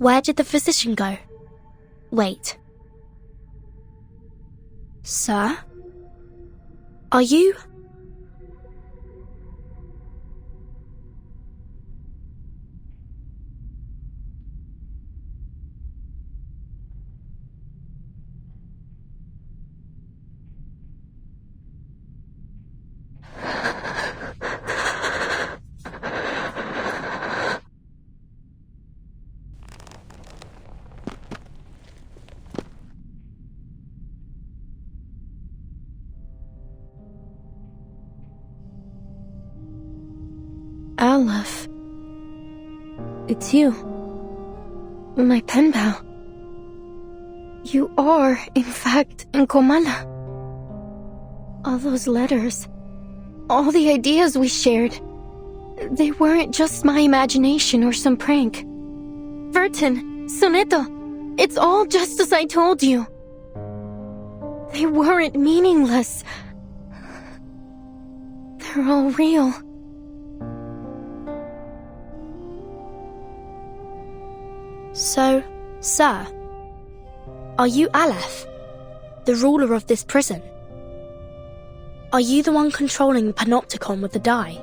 Where did the physician go? Wait. Sir? Are you... Aleph. It's you. My pen pal. You are, in fact, in Comala. All those letters, all the ideas we shared, they weren't just my imagination or some prank. Vertin, Soneto, it's all just as I told you. They weren't meaningless. They're all real. So, sir, are you Aleph, the ruler of this prison? Are you the one controlling the Panopticon with the die?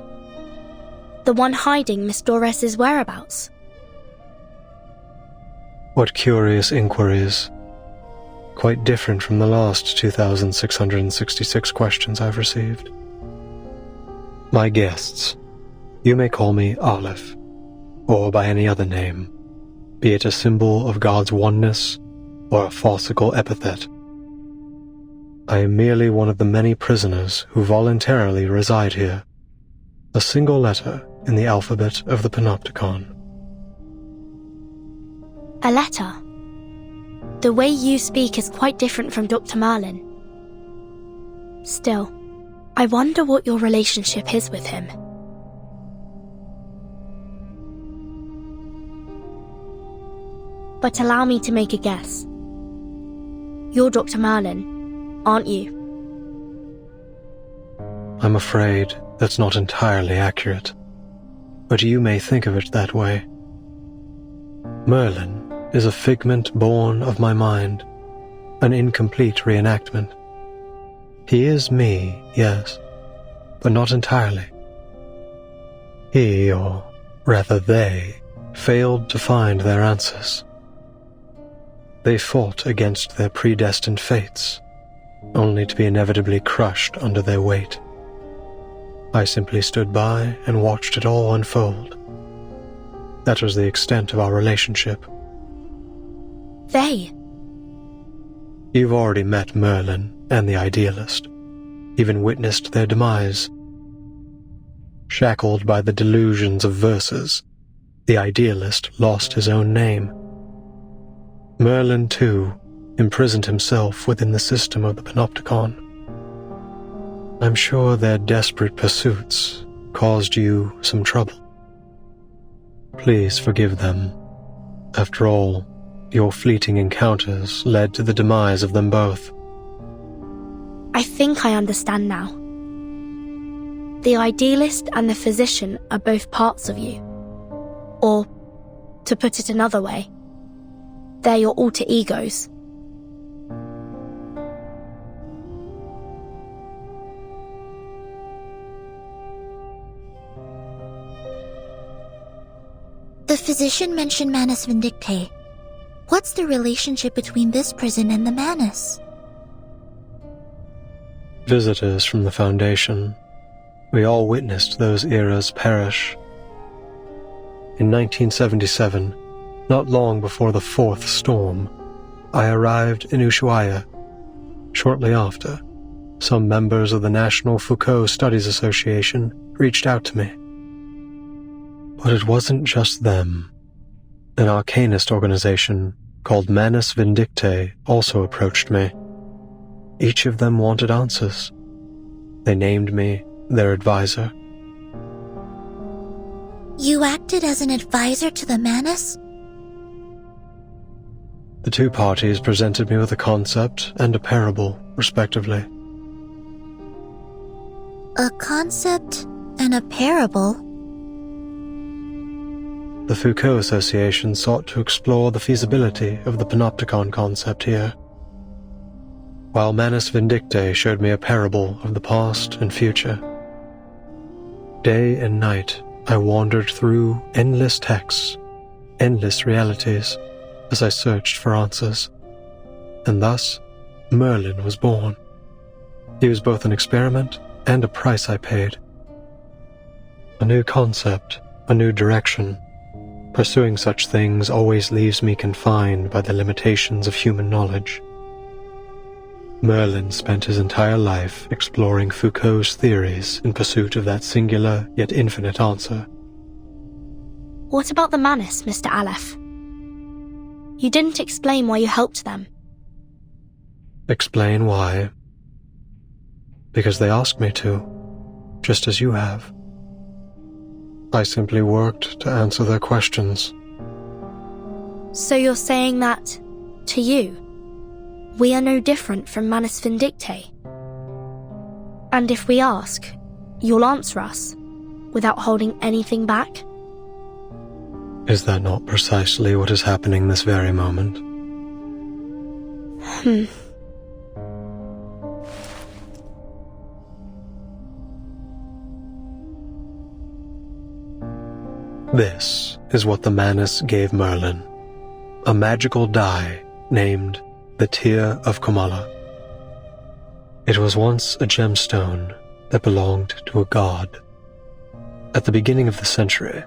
The one hiding Miss Dorres's whereabouts? What curious inquiries. Quite different from the last 2,666 questions I've received. My guests, you may call me Aleph, or by any other name, be it a symbol of God's oneness or a farcical epithet. I am merely one of the many prisoners who voluntarily reside here, a single letter in the alphabet of the Panopticon. A letter? The way you speak is quite different from Dr. Merlin. Still, I wonder what your relationship is with him. But allow me to make a guess. You're Dr. Merlin, aren't you? I'm afraid that's not entirely accurate, but you may think of it that way. Merlin is a figment born of my mind, an incomplete reenactment. He is me, yes, but not entirely. He, or rather they, failed to find their answers. They fought against their predestined fates, only to be inevitably crushed under their weight. I simply stood by and watched it all unfold. That was the extent of our relationship. They? You've already met Merlin and the Idealist, even witnessed their demise. Shackled by the delusions of verses, the Idealist lost his own name. Merlin, too, imprisoned himself within the system of the Panopticon. I'm sure their desperate pursuits caused you some trouble. Please forgive them. After all, your fleeting encounters led to the demise of them both. I think I understand now. The Idealist and the Physician are both parts of you. Or, to put it another way, they're your alter egos. The physician mentioned Manus Vindictae. What's the relationship between this prison and the Manus? Visitors from the Foundation. We all witnessed those eras perish. In 1977, not long before the fourth storm, I arrived in Ushuaia. Shortly after, some members of the National Foucault Studies Association reached out to me. But it wasn't just them. An arcanist organization called Manus Vindictae also approached me. Each of them wanted answers. They named me their advisor. You acted as an advisor to the Manus? The two parties presented me with a concept and a parable, respectively. A concept and a parable? the Foucault Association sought to explore the feasibility of the panopticon concept here, while Manus Vindictae showed me a parable of the past and future. Day and night, I wandered through endless texts, endless realities, as I searched for answers. And thus, Merlin was born. He was both an experiment and a price I paid. A new concept, a new direction. Pursuing such things always leaves me confined by the limitations of human knowledge. Merlin spent his entire life exploring Foucault's theories in pursuit of that singular yet infinite answer. What about the Manus, Mr. Aleph? You didn't explain why you helped them. Explain why? Because they asked me to, just as you have. I simply worked to answer their questions. So you're saying that, to you, we are no different from Manus Vindictae? And if we ask, you'll answer us, without holding anything back? Is that not precisely what is happening this very moment? This is what the Manus gave Merlin, a magical die named the Tear of Comala. It was once a gemstone that belonged to a god. At the beginning of the century,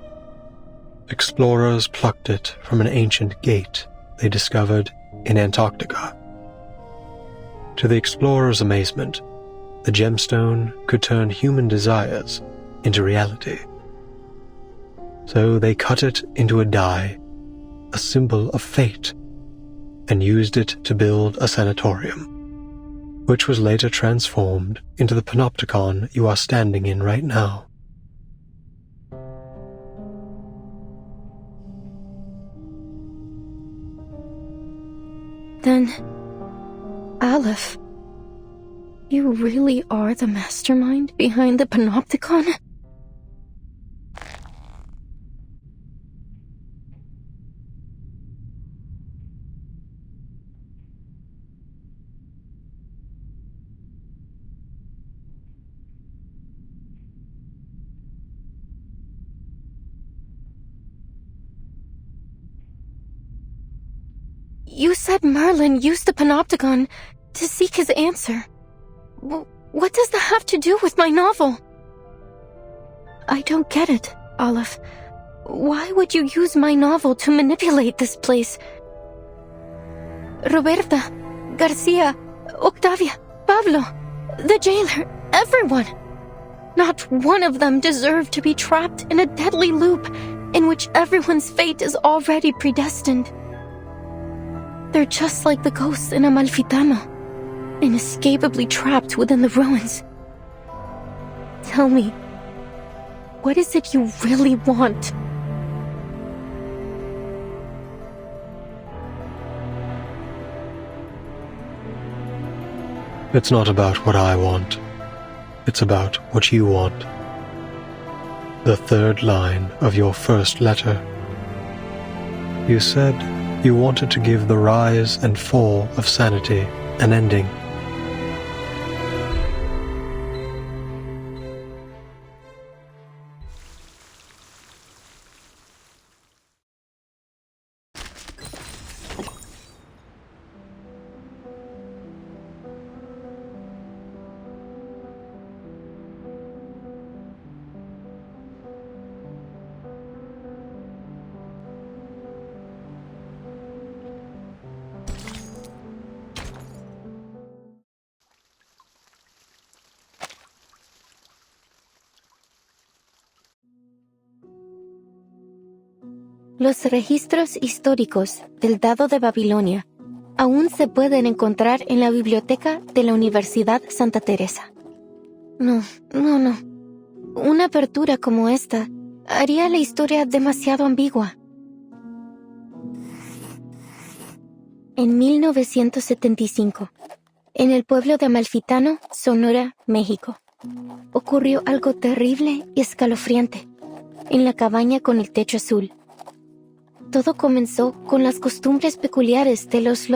explorers plucked it from an ancient gate they discovered in Antarctica. To the explorers' amazement, the gemstone could turn human desires into reality. So they cut it into a die, a symbol of fate, and used it to build a sanatorium, which was later transformed into the panopticon you are standing in right now. Then, Aleph, you really are the mastermind behind the panopticon? You said Merlin used the panopticon to seek his answer. What does that have to do with my novel? I don't get it, Aleph. Why would you use my novel to manipulate this place? Roberta, Garcia, Octavia, Pablo, the jailer, everyone. Not one of them deserved to be trapped in a deadly loop in which everyone's fate is already predestined. They're just like the ghosts in Amalfitano, inescapably trapped within the ruins. Tell me, what is it you really want? It's not about what I want. It's about what you want. The third line of your first letter. You said you wanted to give the rise and fall of sanity an ending. Los registros históricos del Dado de Babilonia aún se pueden encontrar en la biblioteca de la Universidad Santa Teresa. No. Una apertura como esta haría la historia demasiado ambigua. En 1975, en el pueblo de Amalfitano, Sonora, México, ocurrió algo terrible y escalofriante en la cabaña con el techo azul, todo comenzó con las costumbres peculiares de los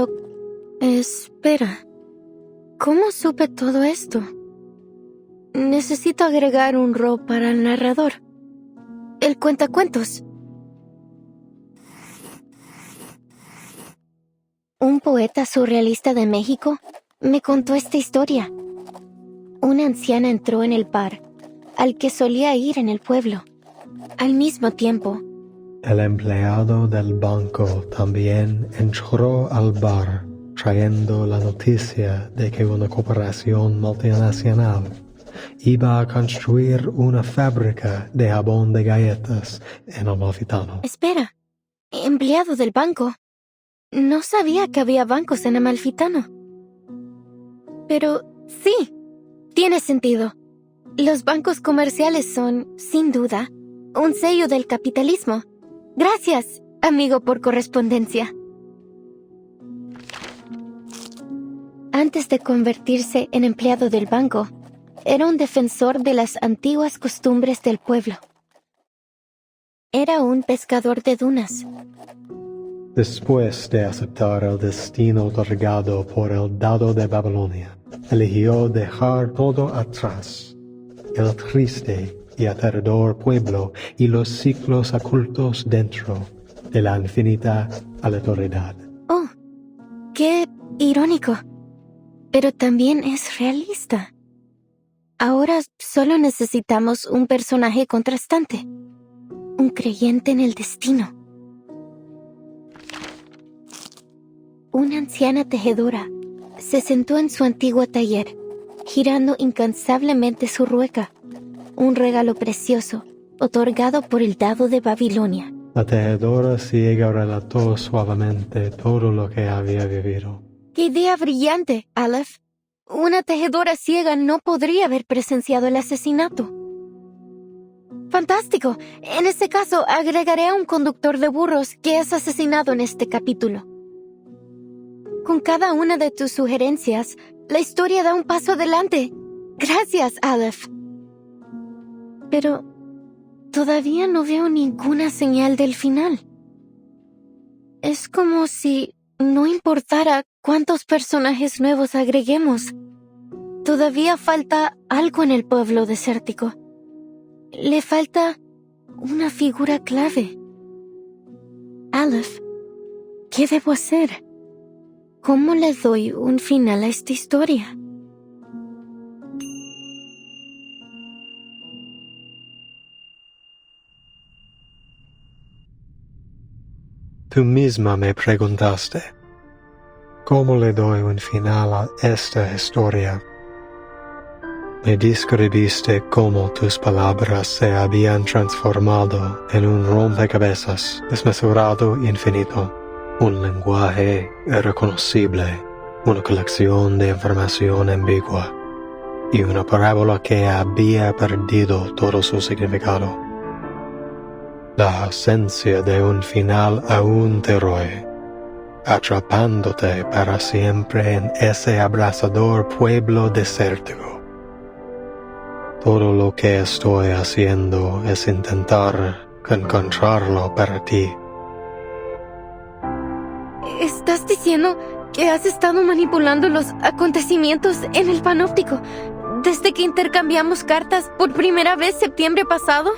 Espera, ¿cómo supe todo esto? Necesito agregar un ro para el narrador. El cuentacuentos. Un poeta surrealista de México me contó esta historia. Una anciana entró en el bar, al que solía ir en el pueblo. Al mismo tiempo, el empleado del banco también entró al bar, trayendo la noticia de que una corporación multinacional iba a construir una fábrica de jabón de galletas en Amalfitano. Espera, ¿empleado del banco? No sabía que había bancos en Amalfitano. Pero sí, tiene sentido. Los bancos comerciales son, sin duda, un sello del capitalismo. Gracias, amigo por correspondencia. Antes de convertirse en empleado del banco, era un defensor de las antiguas costumbres del pueblo. Era un pescador de dunas. Después de aceptar el destino otorgado por el dado de Babilonia, eligió dejar todo atrás, el triste y aterrador pueblo y los ciclos ocultos dentro de la infinita aleatoriedad. Oh, qué irónico, pero también es realista. Ahora solo necesitamos un personaje contrastante, un creyente en el destino. Una anciana tejedora se sentó en su antiguo taller, girando incansablemente su rueca, un regalo precioso, otorgado por el dado de Babilonia. La tejedora ciega relató suavemente todo lo que había vivido. ¡Qué idea brillante, Aleph! Una tejedora ciega no podría haber presenciado el asesinato. ¡Fantástico! En este caso, agregaré a un conductor de burros que es asesinado en este capítulo. Con cada una de tus sugerencias, la historia da un paso adelante. Gracias, Aleph. Pero todavía no veo ninguna señal del final. Es como si no importara cuántos personajes nuevos agreguemos. Todavía falta algo en el pueblo desértico. Le falta una figura clave. Aleph, ¿qué debo hacer? ¿Cómo le doy un final a esta historia? Tú misma me preguntaste, ¿cómo le doy un final a esta historia? Me describiste cómo tus palabras se habían transformado en un rompecabezas desmesurado infinito, un lenguaje irreconocible, una colección de información ambigua y una parábola que había perdido todo su significado. La ausencia de un final aún te roe, atrapándote para siempre en ese abrasador pueblo desértico. Todo lo que estoy haciendo es intentar encontrarlo para ti. ¿Estás diciendo que has estado manipulando los acontecimientos en el panóptico desde que intercambiamos cartas por primera vez septiembre pasado?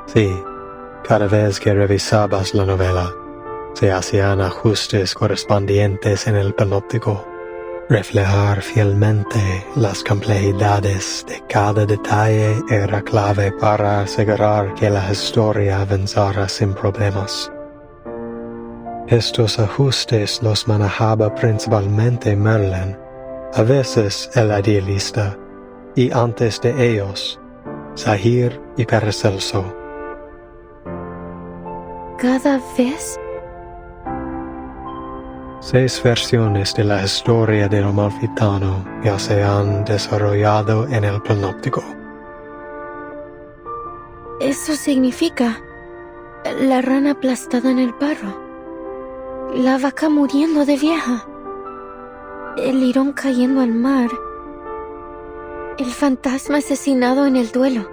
Sí, cada vez que revisabas la novela, se hacían ajustes correspondientes en el panóptico. Reflejar fielmente las complejidades de cada detalle era clave para asegurar que la historia avanzara sin problemas. Estos ajustes los manejaba principalmente Merlin, a veces el idealista, y antes de ellos, Zahir y Paracelso. ¿Cada vez? 6 versiones de la historia del Amalfitano ya se han desarrollado en el panóptico. Eso significa la rana aplastada en el barro, la vaca muriendo de vieja, el lirón cayendo al mar el fantasma asesinado en el duelo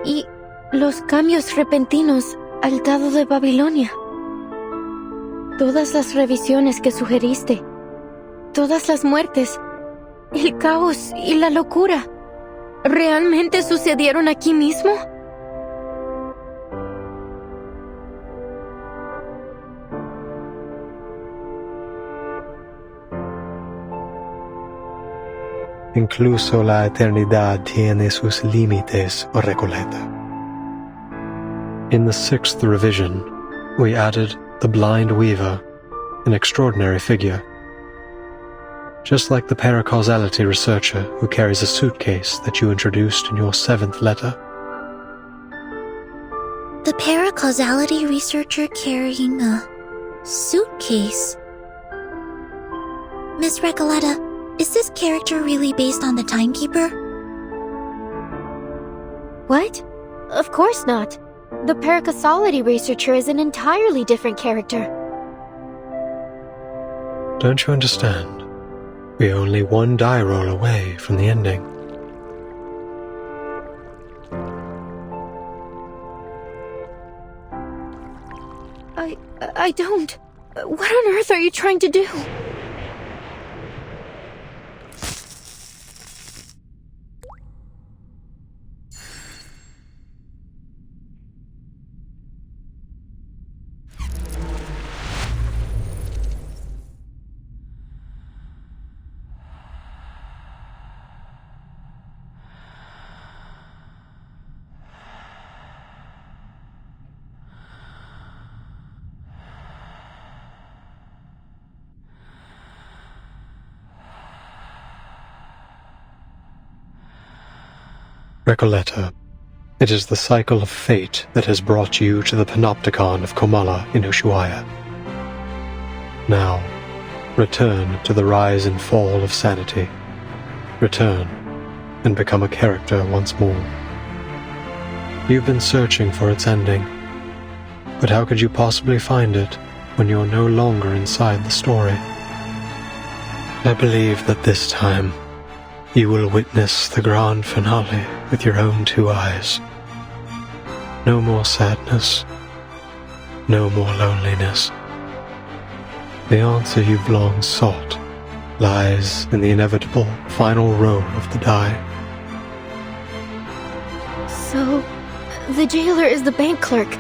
y los cambios repentinos al dado de Babilonia. Todas las revisiones que sugeriste, todas las muertes, el caos y la locura, ¿realmente sucedieron aquí mismo? Incluso la eternidad tiene sus límites, Recoleta. In the 6th revision, we added the blind weaver, an extraordinary figure. Just like the paracausality researcher who carries a suitcase that you introduced in your 7th letter. The paracausality researcher carrying a suitcase. Miss Recoleta, is this character really based on the timekeeper? What? Of course not. The paracausality researcher is an entirely different character. Don't you understand? We're only one die roll away from the ending. I don't. What on earth are you trying to do? Recoleta, it is the cycle of fate that has brought you to the panopticon of Comala in Ushuaia. Now, return to the rise and fall of sanity. Return, and become a character once more. You've been searching for its ending, but how could you possibly find it when you're no longer inside the story? I believe that this time, you will witness the grand finale with your own 2 eyes. No more sadness. No more loneliness. The answer you've long sought lies in the inevitable final roll of the die. So, the jailer is the bank clerk,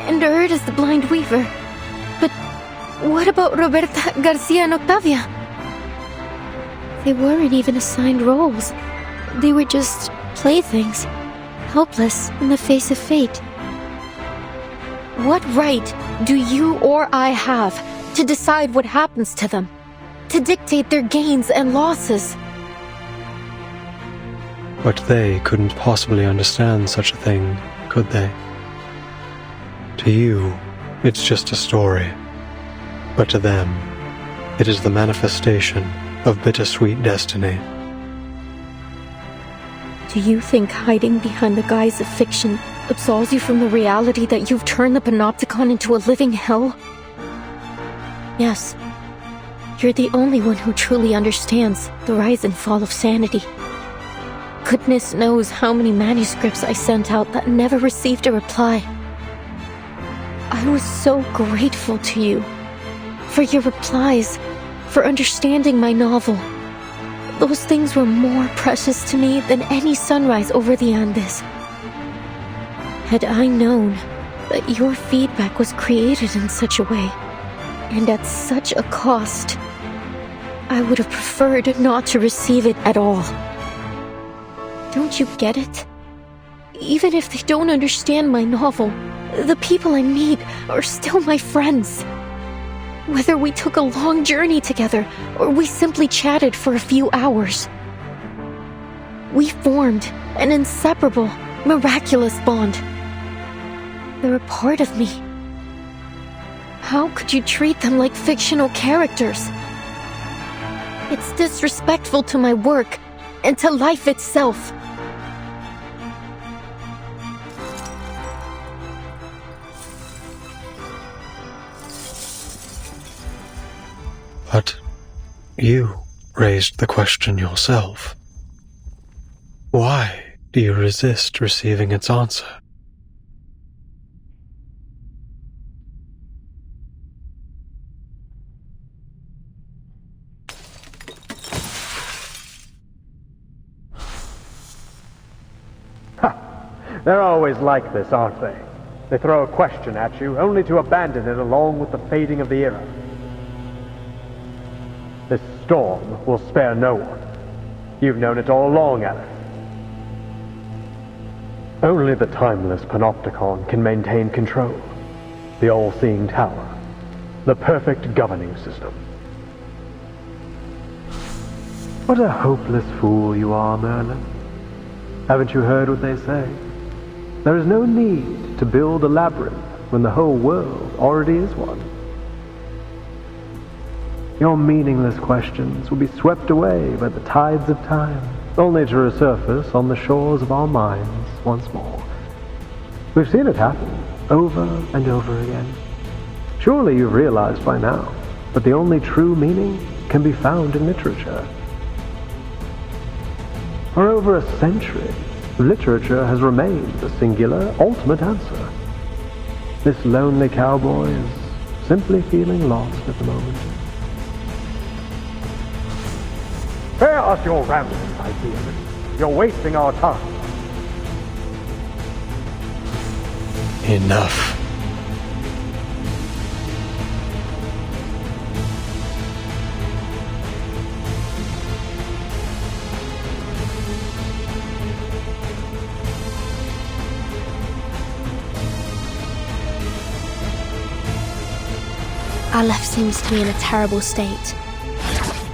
and Erd is the blind weaver. But what about Roberta, Garcia, and Octavia? They weren't even assigned roles. They were just playthings, helpless in the face of fate. What right do you or I have to decide what happens to them? To dictate their gains and losses? But they couldn't possibly understand such a thing, could they? To you, it's just a story. But to them, it is the manifestation of bittersweet destiny. Do you think hiding behind the guise of fiction absolves you from the reality that you've turned the Panopticon into a living hell? Yes. You're the only one who truly understands the rise and fall of sanity. Goodness knows how many manuscripts I sent out that never received a reply. I was so grateful to you for your replies, for understanding my novel. Those things were more precious to me than any sunrise over the Andes. Had I known that your feedback was created in such a way, and at such a cost, I would have preferred not to receive it at all. Don't you get it? Even if they don't understand my novel, the people I meet are still my friends. Whether we took a long journey together, or we simply chatted for a few hours. We formed an inseparable, miraculous bond. They're a part of me. How could you treat them like fictional characters? It's disrespectful to my work, and to life itself. But you raised the question yourself. Why do you resist receiving its answer? They're always like this, aren't they? They throw a question at you, only to abandon it along with the fading of the era. This storm will spare no one. You've known it all along, Alice. Only the timeless Panopticon can maintain control. The all-seeing tower. The perfect governing system. What a hopeless fool you are, Merlin. Haven't you heard what they say? There is no need to build a labyrinth when the whole world already is one. Your meaningless questions will be swept away by the tides of time, only to resurface on the shores of our minds once more. We've seen it happen over and over again. Surely you've realized by now that the only true meaning can be found in literature. For over a century, literature has remained the singular, ultimate answer. This lonely cowboy is simply feeling lost at the moment. Spare us your ramblings, I fear. You're wasting our time. Enough. Aleph seems to be in a terrible state.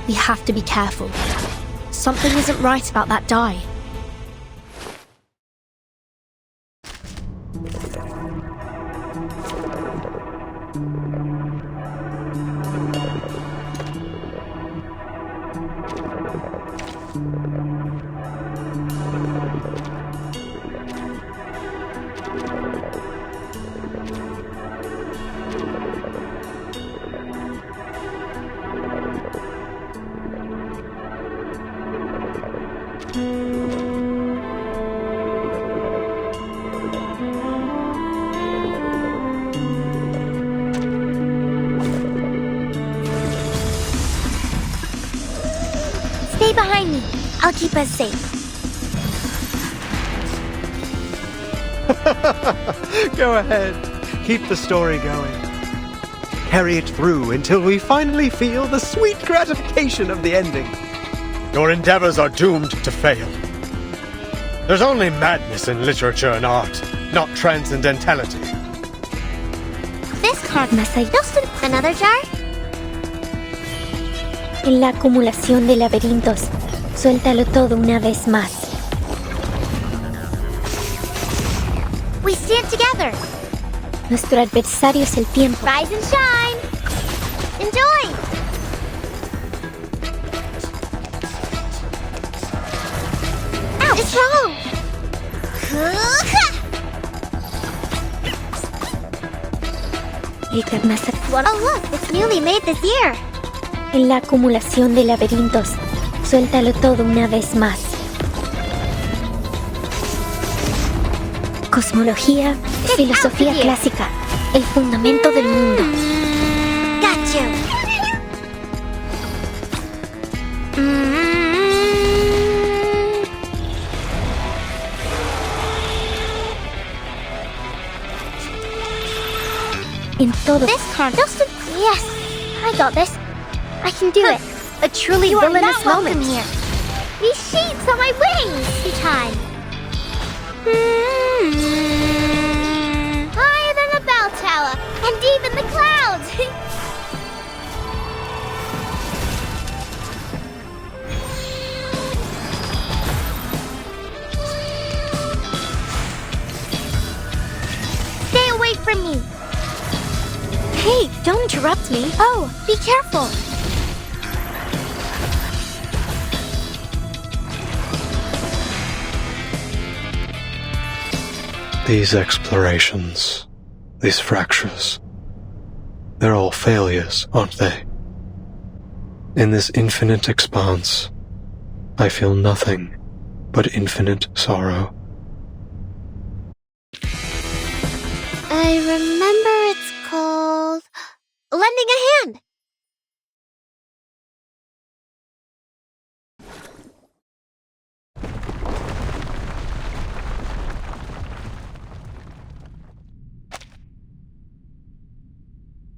We have to be careful. Something isn't right about that die. Stay behind me. I'll keep us safe. Go ahead. Keep the story going. Carry it through until we finally feel the sweet gratification of the ending. Your endeavors are doomed to fail. There's only madness in literature and art, not transcendentality. This card must have just another jar? En la acumulación de laberintos, suéltalo todo una vez más. We stand together. Nuestro adversario es el tiempo. Rise and shine. Enjoy. Ouch. It's wrong. Oh look, it's newly made this year. En la acumulación de laberintos, suéltalo todo una vez más. Cosmología, filosofía clásica, el fundamento del mundo. Got you. En todo. This card. Yes, I got this. I can do it. A truly villainous moment here. These sheets on my wings. Each time. Higher than the bell tower, and deep in the clouds. Stay away from me. Hey, don't interrupt me. Oh, be careful. These explorations, these fractures, they're all failures, aren't they? In this infinite expanse, I feel nothing but infinite sorrow. I remember it's called Lending a Hand.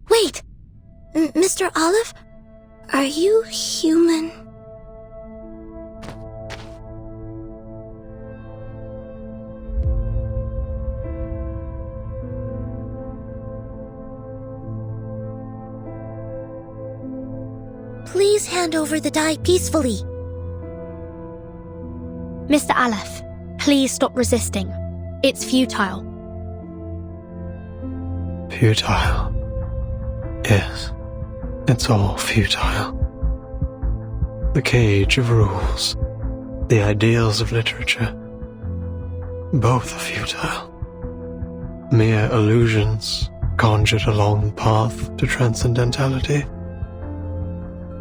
Wait! Mr. Olive? Are you human? Please hand over the die peacefully. Mr. Aleph, please stop resisting. It's futile. Futile. Yes, it's all futile. The cage of rules, the ideals of literature, both are futile. Mere illusions conjured along the path to transcendentality.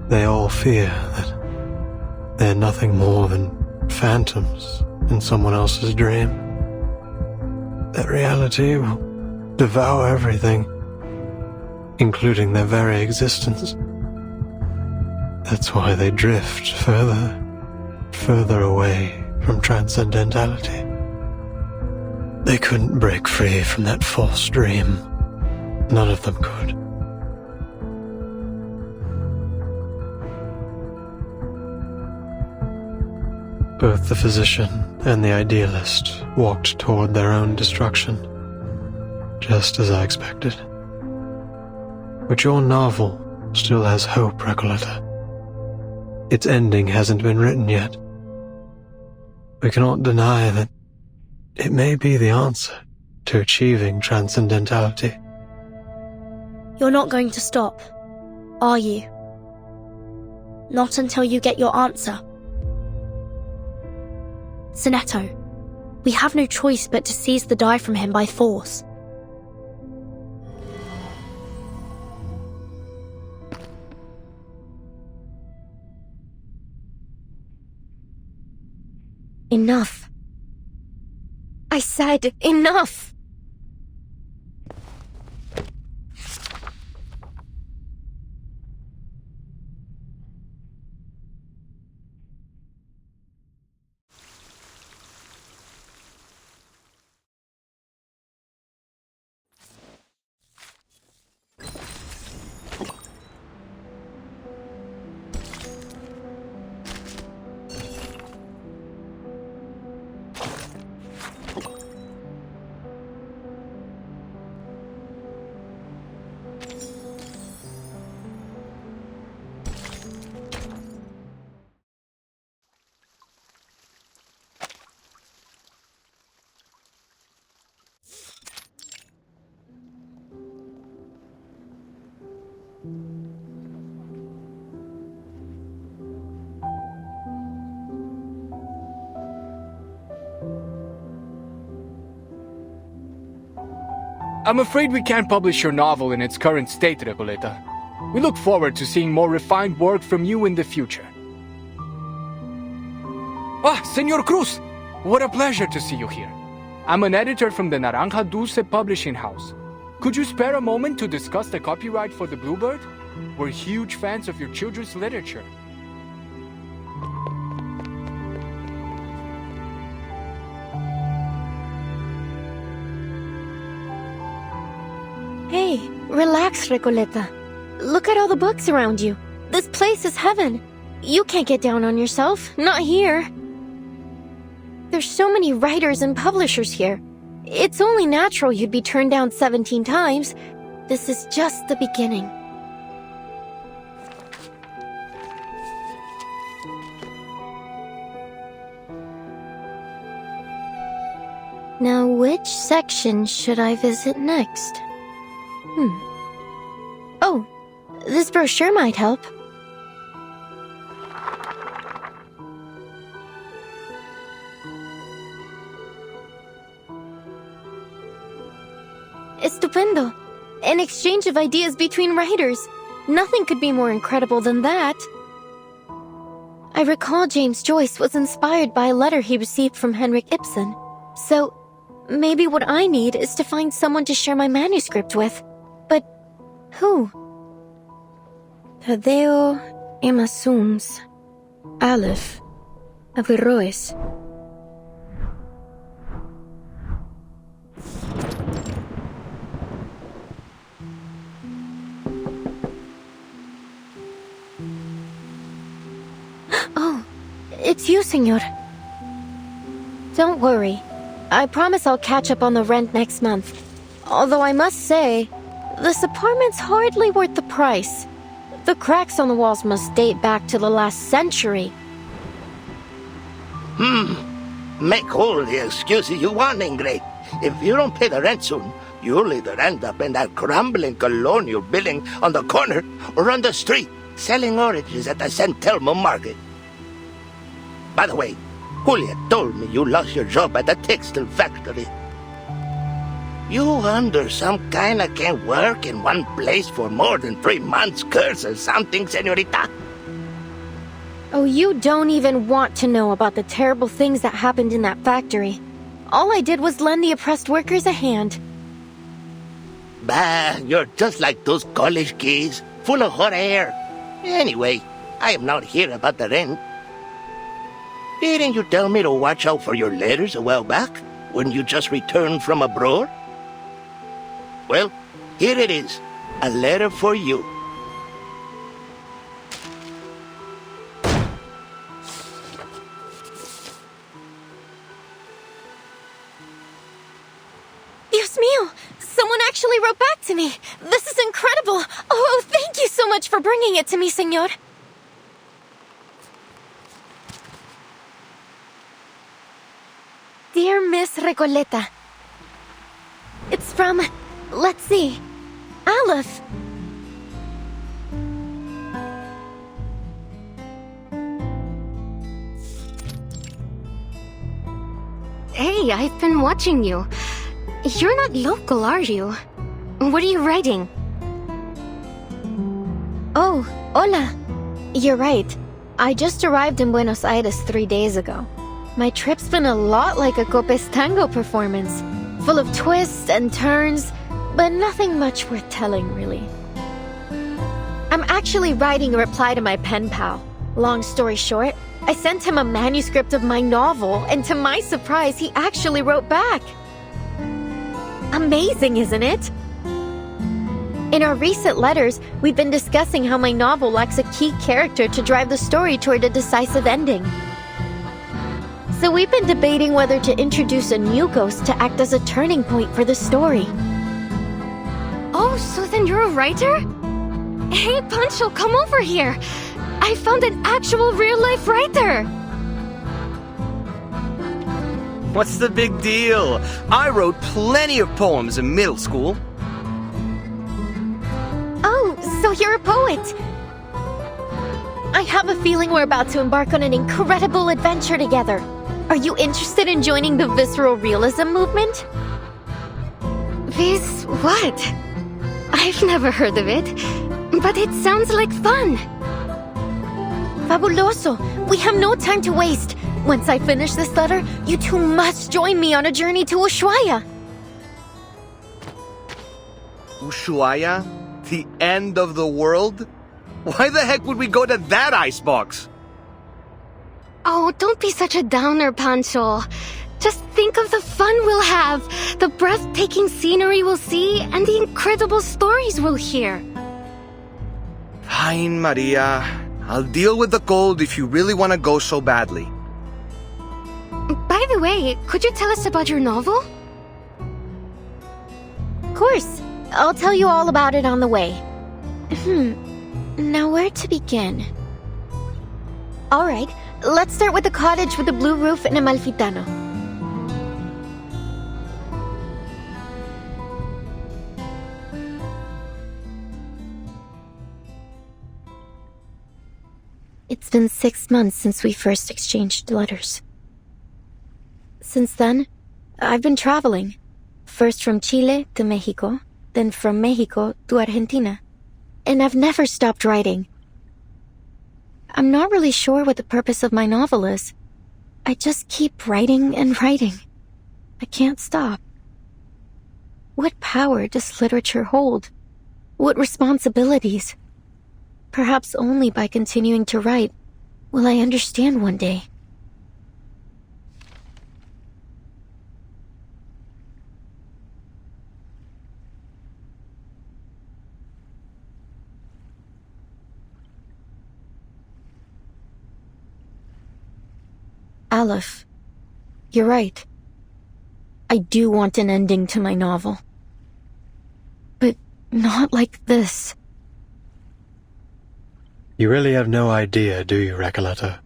They all fear that they're nothing more than phantoms in someone else's dream. That reality will devour everything, including their very existence. That's why they drift further away from transcendentality. They couldn't break free from that false dream. None of them could. Both the physician and the idealist walked toward their own destruction, just as I expected. But your novel still has hope, Recoleta. Its ending hasn't been written yet. We cannot deny that it may be the answer to achieving transcendentality. You're not going to stop, are you? Not until you get your answer. Sonetto, we have no choice but to seize the die from him by force. Enough. I said enough! I'm afraid we can't publish your novel in its current state, Recoleta. We look forward to seeing more refined work from you in the future. Ah, Senor Cruz! What a pleasure to see you here. I'm an editor from the Naranja Dulce publishing house. Could you spare a moment to discuss the copyright for The Bluebird? We're huge fans of your children's literature. Hey, relax, Recoleta. Look at all the books around you. This place is heaven. You can't get down on yourself, not here. There's so many writers and publishers here. It's only natural you'd be turned down 17 times. This is just the beginning. Now, which section should I visit next? Oh, this brochure might help. Estupendo. An exchange of ideas between writers. Nothing could be more incredible than that. I recall James Joyce was inspired by a letter he received from Henrik Ibsen. So, maybe what I need is to find someone to share my manuscript with. But who? Tadeo Emasums, Aleph, Averroes. Oh, it's you, senor. Don't worry. I promise I'll catch up on the rent next month. Although I must say, this apartment's hardly worth the price. The cracks on the walls must date back to the last century. Make all the excuses you want, Ingrid. If you don't pay the rent soon, you'll either end up in that crumbling colonial building on the corner or on the street, selling oranges at the San Telmo market. By the way, Julia told me you lost your job at the textile factory. You under some kinda can't work in one place for more than 3 months, curse or something, señorita? Oh, you don't even want to know about the terrible things that happened in that factory. All I did was lend the oppressed workers a hand. Bah, you're just like those college kids, full of hot air. Anyway, I am not here about the rent. Didn't you tell me to watch out for your letters a while back, when you just returned from abroad? Well, here it is, a letter for you. Dios mío! Someone actually wrote back to me! This is incredible! Oh, thank you so much for bringing it to me, senor! Dear Miss Recoleta, it's from, let's see, Aleph. Hey, I've been watching you. You're not local, are you? What are you writing? Oh, hola. You're right. I just arrived in Buenos Aires 3 days ago. My trip's been a lot like a Copes tango performance, full of twists and turns, but nothing much worth telling, really. I'm actually writing a reply to my pen pal. Long story short, I sent him a manuscript of my novel, and to my surprise, he actually wrote back. Amazing, isn't it? In our recent letters, we've been discussing how my novel lacks a key character to drive the story toward a decisive ending. So we've been debating whether to introduce a new ghost to act as a turning point for the story. Oh, so then you're a writer? Hey, Pancho, come over here. I found an actual real-life writer. What's the big deal? I wrote plenty of poems in middle school. Oh, so you're a poet. I have a feeling we're about to embark on an incredible adventure together. Are you interested in joining the visceral realism movement? What? I've never heard of it, but it sounds like fun. Fabuloso! We have no time to waste. Once I finish this letter, you two must join me on a journey to Ushuaia. Ushuaia? The end of the world? Why the heck would we go to that icebox? Oh, don't be such a downer, Pancho. Just think of the fun we'll have, the breathtaking scenery we'll see, and the incredible stories we'll hear. Fine, Maria. I'll deal with the cold if you really want to go so badly. By the way, could you tell us about your novel? Of course. I'll tell you all about it on the way. Now where to begin? Alright, let's start with the cottage with the blue roof in Amalfitano. It's been 6 months since we first exchanged letters. Since then, I've been traveling. First from Chile to Mexico, then from Mexico to Argentina. And I've never stopped writing. I'm not really sure what the purpose of my novel is. I just keep writing and writing. I can't stop. What power does literature hold? What responsibilities? Perhaps only by continuing to write will I understand one day. Aleph, you're right. I do want an ending to my novel. But not like this. You really have no idea, do you, Recoleta?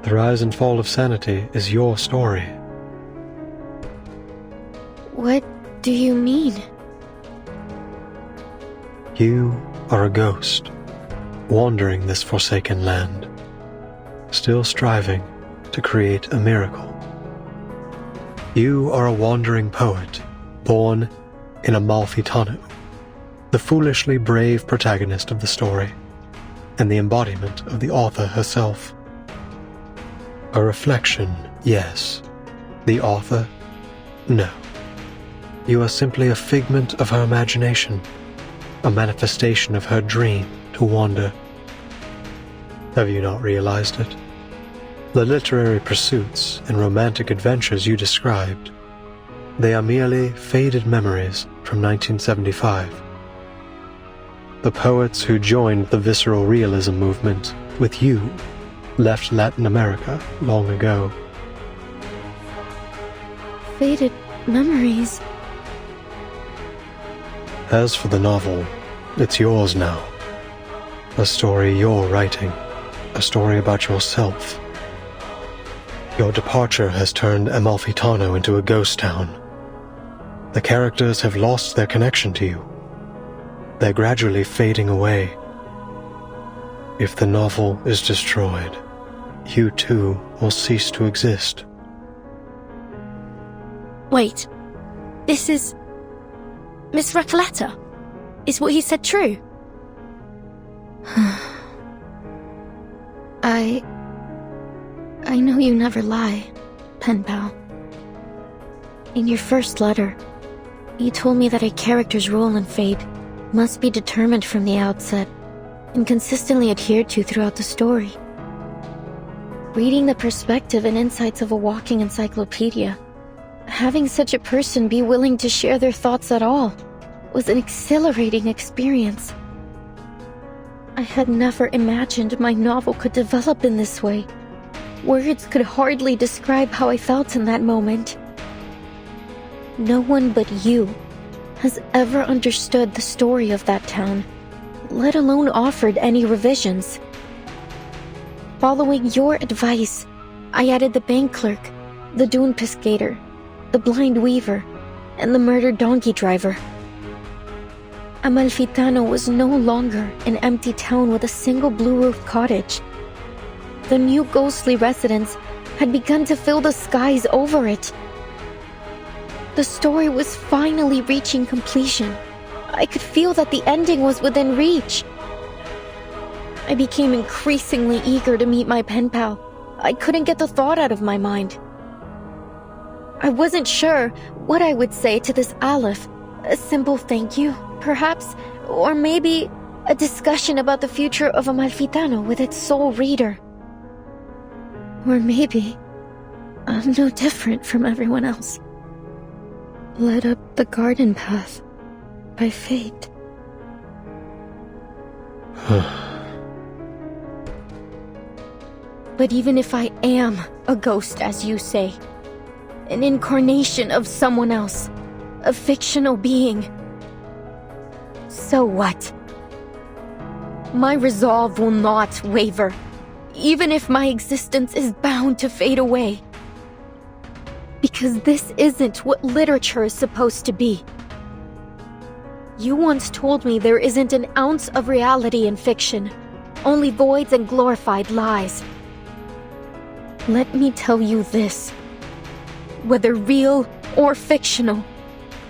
The rise and fall of sanity is your story. What do you mean? You are a ghost, wandering this forsaken land, still striving to create a miracle. You are a wandering poet, born in Amalfitanu, the foolishly brave protagonist of the story, and the embodiment of the author herself. A reflection, yes. The author, no. You are simply a figment of her imagination, a manifestation of her dream to wander. Have you not realized it? The literary pursuits and romantic adventures you described, they are merely faded memories from 1975. The poets who joined the visceral realism movement with you left Latin America long ago. Faded memories? As for the novel, it's yours now. A story you're writing. A story about yourself. Your departure has turned Amalfitano into a ghost town. The characters have lost their connection to you. They're gradually fading away. If the novel is destroyed, you too will cease to exist. Wait, this is... Miss Recoleta? Is what he said true? I know you never lie, pen pal. In your first letter, you told me that a character's role in fate must be determined from the outset and consistently adhered to throughout the story. Reading the perspective and insights of a walking encyclopedia, having such a person be willing to share their thoughts at all was an exhilarating experience. I had never imagined my novel could develop in this way. Words could hardly describe how I felt in that moment. No one but you has ever understood the story of that town, let alone offered any revisions. Following your advice, I added the bank clerk, the dune piscator, the blind weaver, and the murdered donkey driver. Amalfitano was no longer an empty town with a single blue-roofed cottage. The new ghostly residents had begun to fill the skies over it. The story was finally reaching completion. I could feel that the ending was within reach. I became increasingly eager to meet my pen pal. I couldn't get the thought out of my mind. I wasn't sure what I would say to this Aleph. A simple thank you, perhaps, or maybe a discussion about the future of Amalfitano with its sole reader. Or maybe I'm no different from everyone else, led up the garden path by fate. But even if I am a ghost, as you say, an incarnation of someone else, a fictional being, so what? My resolve will not waver, even if my existence is bound to fade away. Because this isn't what literature is supposed to be. You once told me there isn't an ounce of reality in fiction, only voids and glorified lies. Let me tell you this. whether real or fictional,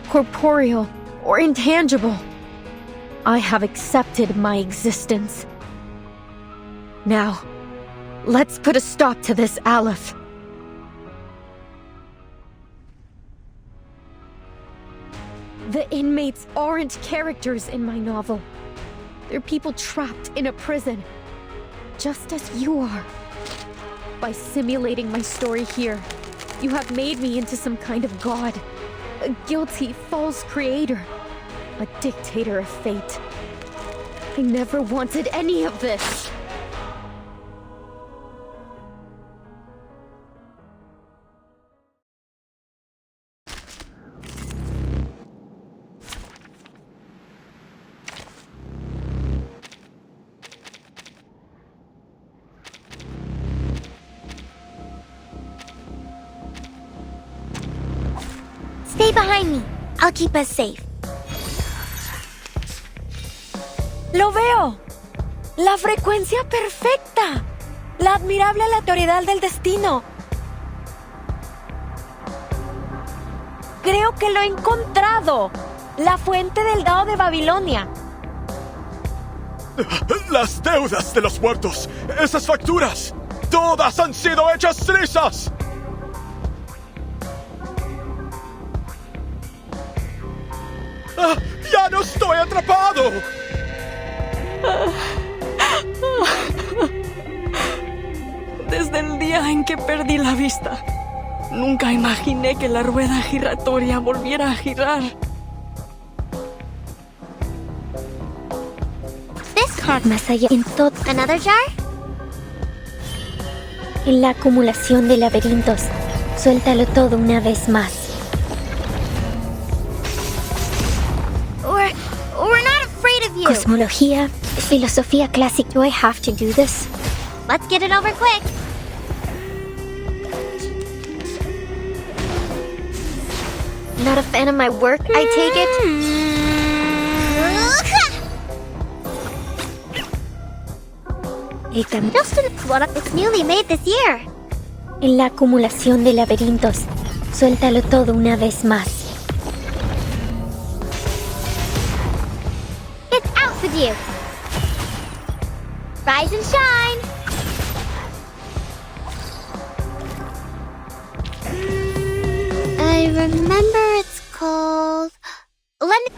corporeal or intangible. I have accepted my existence. Now, let's put a stop to this, Aleph. The inmates aren't characters in my novel. They're people trapped in a prison, just as you are. By simulating my story here, you have made me into some kind of god, a guilty, false creator, a dictator of fate. I never wanted any of this. Stay behind me. I'll keep us safe. ¡Lo veo! ¡La frecuencia perfecta! ¡La admirable aleatoriedad del destino! Creo que lo he encontrado. La fuente del dado de Babilonia. ¡Las deudas de los muertos! ¡Esas facturas! ¡Todas han sido hechas trizas! ¡Ah! ¡Ya no estoy atrapado! Desde el día en que perdí la vista, nunca imaginé que la rueda giratoria volviera a girar. This card más allá en todo. Another jar? En la acumulación de laberintos, suéltalo todo una vez más. We're not afraid of you. Cosmología, filosofía clásica. Do I have to do this? Let's get it over quick. Not a fan of my work, I take it? Just it's newly made this year. En la acumulación de laberintos, suéltalo todo una vez más. It's out with you. Rise and shine. I remember it's called... Let me...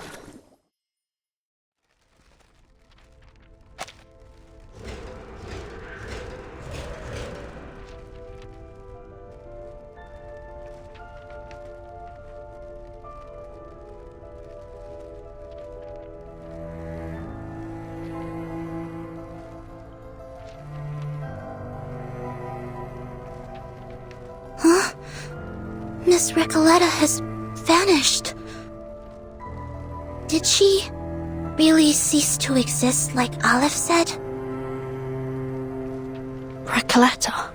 Huh? Miss Recoleta has vanished. Did she really cease to exist like Aleph said? Recoleta.